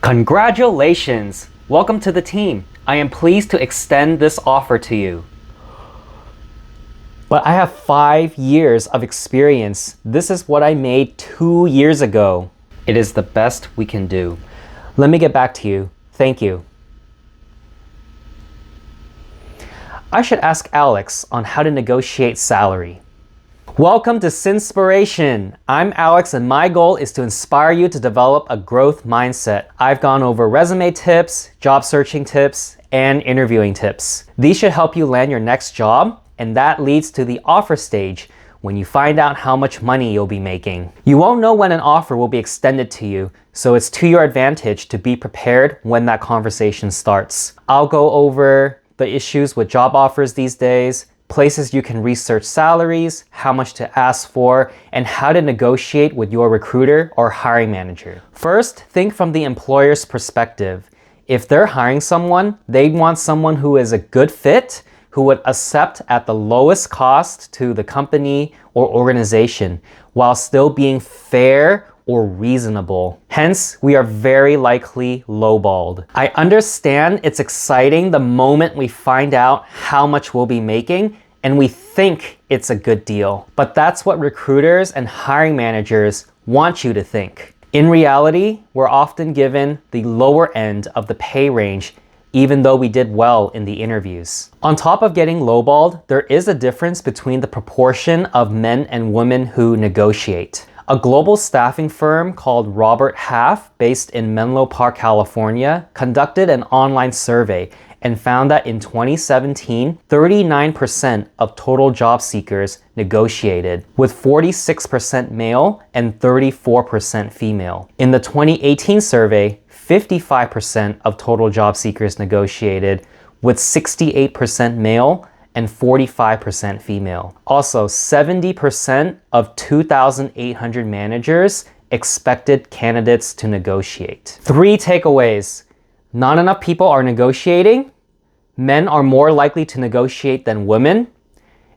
Congratulations! Welcome to the team. I am pleased to extend this offer to you. But I have 5 years of experience. This is what I made 2 years ago. It is the best we can do. Let me get back to you. Thank you. I should ask Alex on how to negotiate salary. Welcome to Sinspiration. I'm Alex and my goal is to inspire you to develop a growth mindset. I've gone over resume tips, job searching tips, and interviewing tips. These should help you land your next job, and that leads to the offer stage when you find out how much money you'll be making. You won't know when an offer will be extended to you, so it's to your advantage to be prepared when that conversation starts. I'll go over the issues with job offers these days, places you can research salaries, how much to ask for, and how to negotiate with your recruiter or hiring manager. First, think from the employer's perspective. If they're hiring someone, they want someone who is a good fit, who would accept at the lowest cost to the company or organization, while still being fair or reasonable. Hence, we are very likely lowballed. I understand it's exciting the moment we find out how much we'll be making and we think it's a good deal. But that's what recruiters and hiring managers want you to think. In reality, we're often given the lower end of the pay range even though we did well in the interviews. On top of getting lowballed, there is a difference between the proportion of men and women who negotiate. A global staffing firm called Robert Half, based in Menlo Park, California, conducted an online survey and found that in 2017, 39% of total job seekers negotiated, with 46% male and 34% female. In the 2018 survey, 55% of total job seekers negotiated, with 68% male and 45% female. Also, 70% of 2,800 managers expected candidates to negotiate. 3 takeaways. Not enough people are negotiating. Men are more likely to negotiate than women.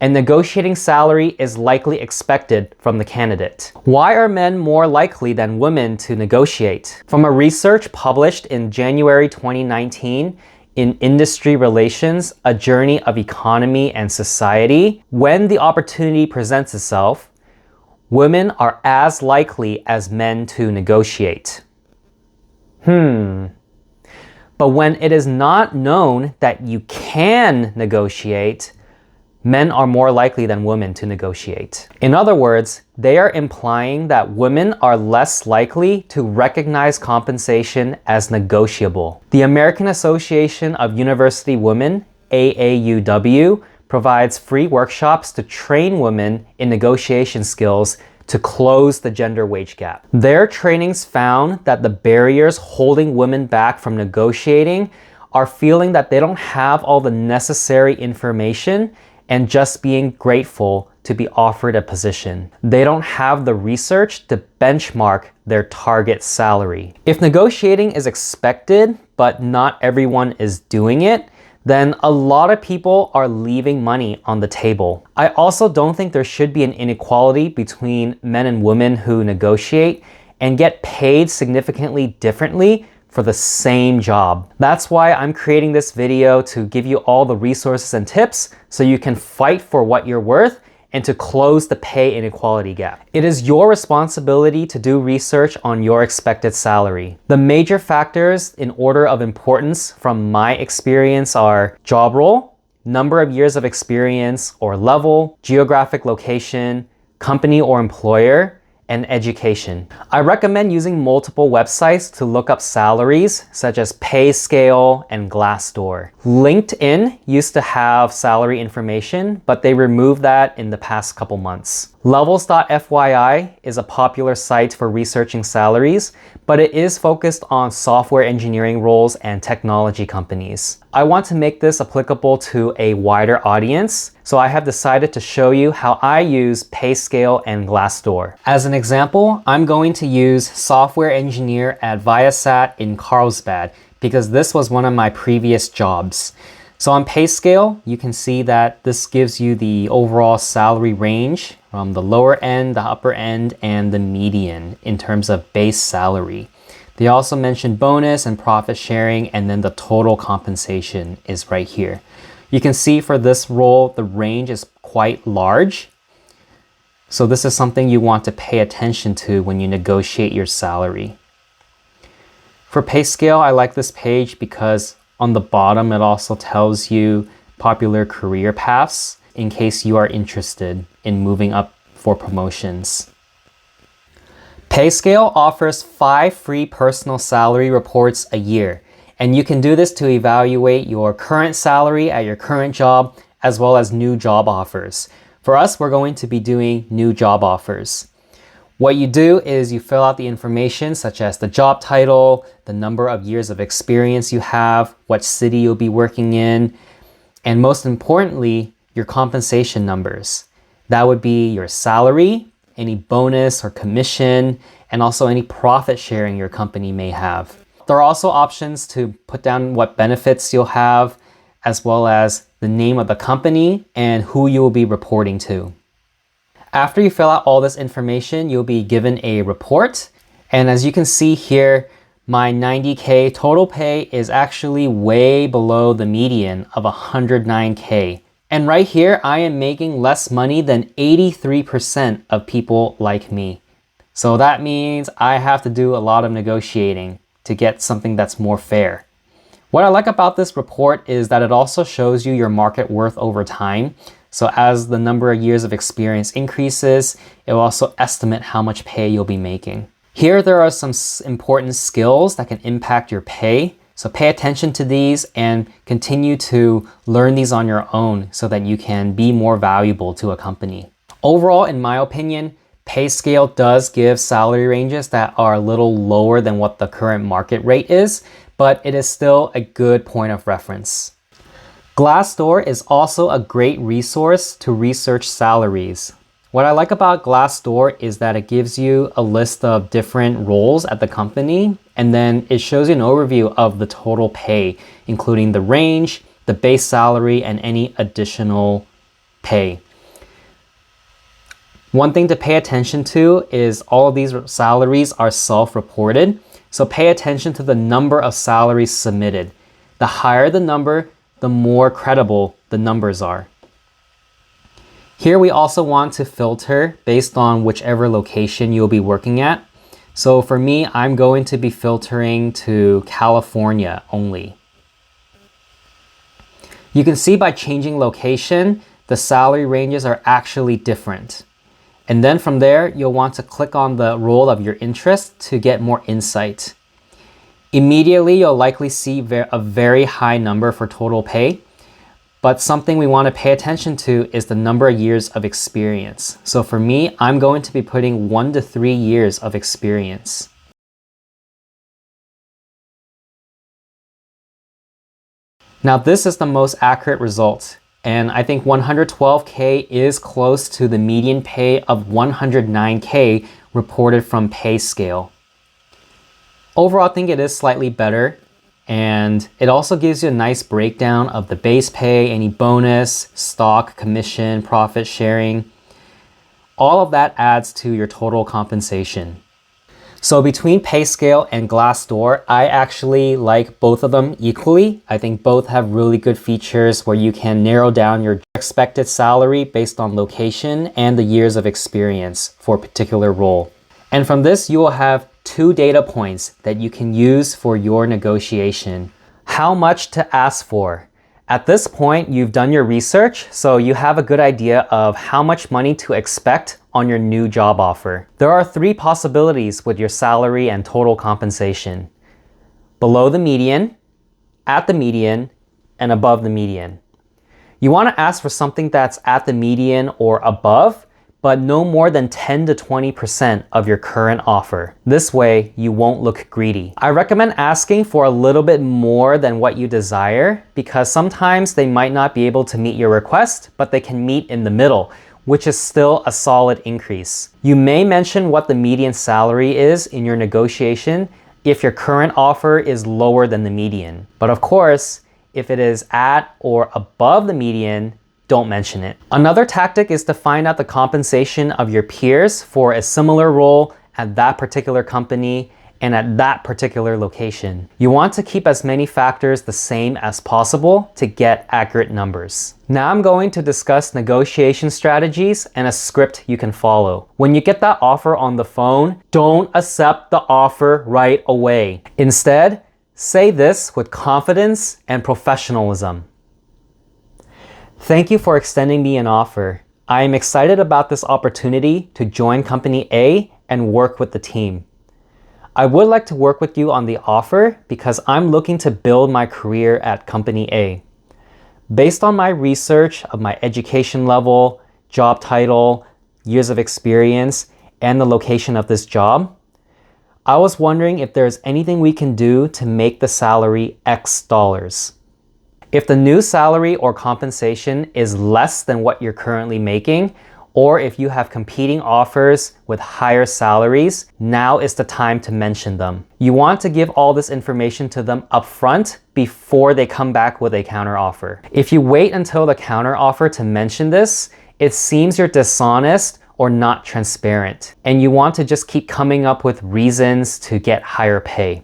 And negotiating salary is likely expected from the candidate. Why are men more likely than women to negotiate? From a research published in January 2019, in Industry Relations, A Journey of Economy and Society, when the opportunity presents itself, women are as likely as men to negotiate. But when it is not known that you can negotiate, men are more likely than women to negotiate. In other words, they are implying that women are less likely to recognize compensation as negotiable. The American Association of University Women, AAUW, provides free workshops to train women in negotiation skills to close the gender wage gap. Their trainings found that the barriers holding women back from negotiating are feeling that they don't have all the necessary information and just being grateful to be offered a position. They don't have the research to benchmark their target salary. If negotiating is expected, but not everyone is doing it, then a lot of people are leaving money on the table. I also don't think there should be an inequality between men and women who negotiate and get paid significantly differently for the same job. That's why I'm creating this video, to give you all the resources and tips so you can fight for what you're worth and to close the pay inequality gap. It is your responsibility to do research on your expected salary. The major factors in order of importance from my experience are job role, number of years of experience or level, geographic location, company or employer, and education. I recommend using multiple websites to look up salaries, such as PayScale and Glassdoor. LinkedIn used to have salary information, but they removed that in the past couple months. Levels.fyi is a popular site for researching salaries, but it is focused on software engineering roles and technology companies. I want to make this applicable to a wider audience, so I have decided to show you how I use PayScale and Glassdoor. As an example, I'm going to use software engineer at Viasat in Carlsbad because this was one of my previous jobs. So on PayScale, you can see that this gives you the overall salary range from the lower end, the upper end, and the median in terms of base salary. They also mention bonus and profit sharing, and then the total compensation is right here. You can see for this role, the range is quite large. So this is something you want to pay attention to when you negotiate your salary. For pay scale, I like this page because on the bottom, it also tells you popular career paths in case you are interested in moving up for promotions. PayScale offers 5 free personal salary reports a year, and you can do this to evaluate your current salary at your current job as well as new job offers. For us, we're going to be doing new job offers. What you do is you fill out the information such as the job title, the number of years of experience you have, what city you'll be working in, and most importantly, your compensation numbers. That would be your salary, any bonus or commission, and also any profit sharing your company may have. There are also options to put down what benefits you'll have, as well as the name of the company and who you will be reporting to. After you fill out all this information, you'll be given a report. And as you can see here, my 90K total pay is actually way below the median of 109K. And right here, I am making less money than 83% of people like me. So that means I have to do a lot of negotiating to get something that's more fair. What I like about this report is that it also shows you your market worth over time. So as the number of years of experience increases, it will also estimate how much pay you'll be making. Here, there are some important skills that can impact your pay. So pay attention to these and continue to learn these on your own so that you can be more valuable to a company. Overall, in my opinion, PayScale does give salary ranges that are a little lower than what the current market rate is, but it is still a good point of reference. Glassdoor is also a great resource to research salaries. What I like about Glassdoor is that it gives you a list of different roles at the company, and then it shows you an overview of the total pay, including the range, the base salary, and any additional pay. One thing to pay attention to is all of these salaries are self-reported, so pay attention to the number of salaries submitted. The higher the number, the more credible the numbers are. Here we also want to filter based on whichever location you'll be working at. So for me, I'm going to be filtering to California only. You can see by changing location, the salary ranges are actually different. And then from there, you'll want to click on the role of your interest to get more insight. Immediately, you'll likely see a very high number for total pay. But something we want to pay attention to is the number of years of experience. So for me, I'm going to be putting 1 to 3 years of experience. Now this is the most accurate result. And I think 112K is close to the median pay of 109K reported from PayScale. Overall, I think it is slightly better. And it also gives you a nice breakdown of the base pay, any bonus, stock, commission, profit sharing. All of that adds to your total compensation. So between PayScale and Glassdoor, I actually like both of them equally. I think both have really good features where you can narrow down your expected salary based on location and the years of experience for a particular role. And from this, you will have 2 data points that you can use for your negotiation. How much to ask for? At this point, you've done your research, so you have a good idea of how much money to expect on your new job offer. There are 3 possibilities with your salary and total compensation: below the median, at the median, and above the median. You want to ask for something that's at the median or above, but no more than 10 to 20% of your current offer. This way, you won't look greedy. I recommend asking for a little bit more than what you desire because sometimes they might not be able to meet your request, but they can meet in the middle, which is still a solid increase. You may mention what the median salary is in your negotiation if your current offer is lower than the median. But of course, if it is at or above the median, don't mention it. Another tactic is to find out the compensation of your peers for a similar role at that particular company and at that particular location. You want to keep as many factors the same as possible to get accurate numbers. Now I'm going to discuss negotiation strategies and a script you can follow. When you get that offer on the phone, don't accept the offer right away. Instead, say this with confidence and professionalism. Thank you for extending me an offer. I am excited about this opportunity to join Company A and work with the team. I would like to work with you on the offer because I'm looking to build my career at Company A. Based on my research of my education level, job title, years of experience, and the location of this job, I was wondering if there's anything we can do to make the salary X dollars. If the new salary or compensation is less than what you're currently making, or if you have competing offers with higher salaries, now is the time to mention them. You want to give all this information to them upfront before they come back with a counteroffer. If you wait until the counteroffer to mention this, it seems you're dishonest or not transparent, and you want to just keep coming up with reasons to get higher pay.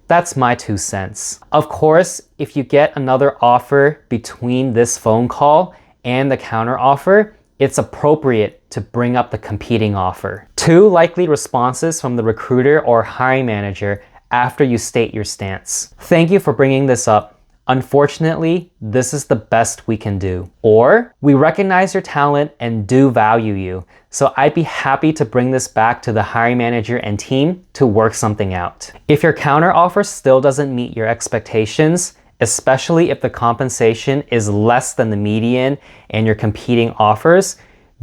That's my 2 cents. Of course, if you get another offer between this phone call and the counteroffer, it's appropriate to bring up the competing offer. 2 likely responses from the recruiter or hiring manager after you state your stance. Thank you for bringing this up. Unfortunately, this is the best we can do. Or, we recognize your talent and do value you, so I'd be happy to bring this back to the hiring manager and team to work something out. If your counteroffer still doesn't meet your expectations, especially if the compensation is less than the median and your competing offers,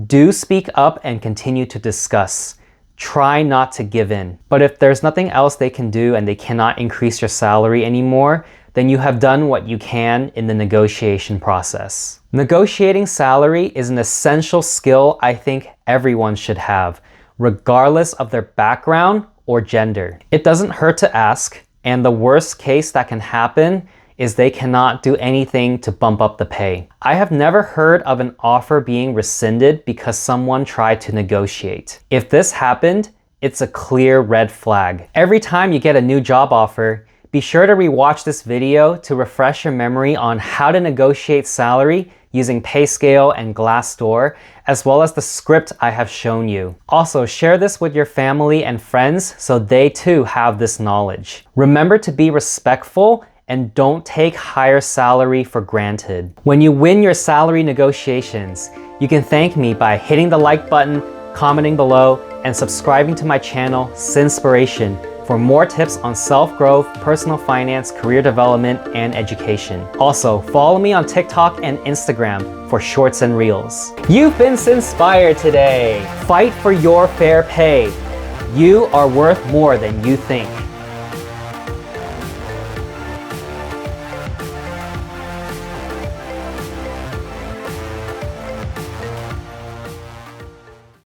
do speak up and continue to discuss. Try not to give in. But if there's nothing else they can do and they cannot increase your salary anymore, then you have done what you can in the negotiation process. Negotiating salary is an essential skill I think everyone should have, regardless of their background or gender. It doesn't hurt to ask, and the worst case that can happen is they cannot do anything to bump up the pay. I have never heard of an offer being rescinded because someone tried to negotiate. If this happened, it's a clear red flag. Every time you get a new job offer, be sure to rewatch this video to refresh your memory on how to negotiate salary using PayScale and Glassdoor, as well as the script I have shown you. Also, share this with your family and friends so they too have this knowledge. Remember to be respectful and don't take higher salary for granted. When you win your salary negotiations, you can thank me by hitting the like button, commenting below, and subscribing to my channel, Sinspiration, for more tips on self-growth, personal finance, career development, and education. Also, follow me on TikTok and Instagram for shorts and reels. You've been Sinspired today. Fight for your fair pay. You are worth more than you think.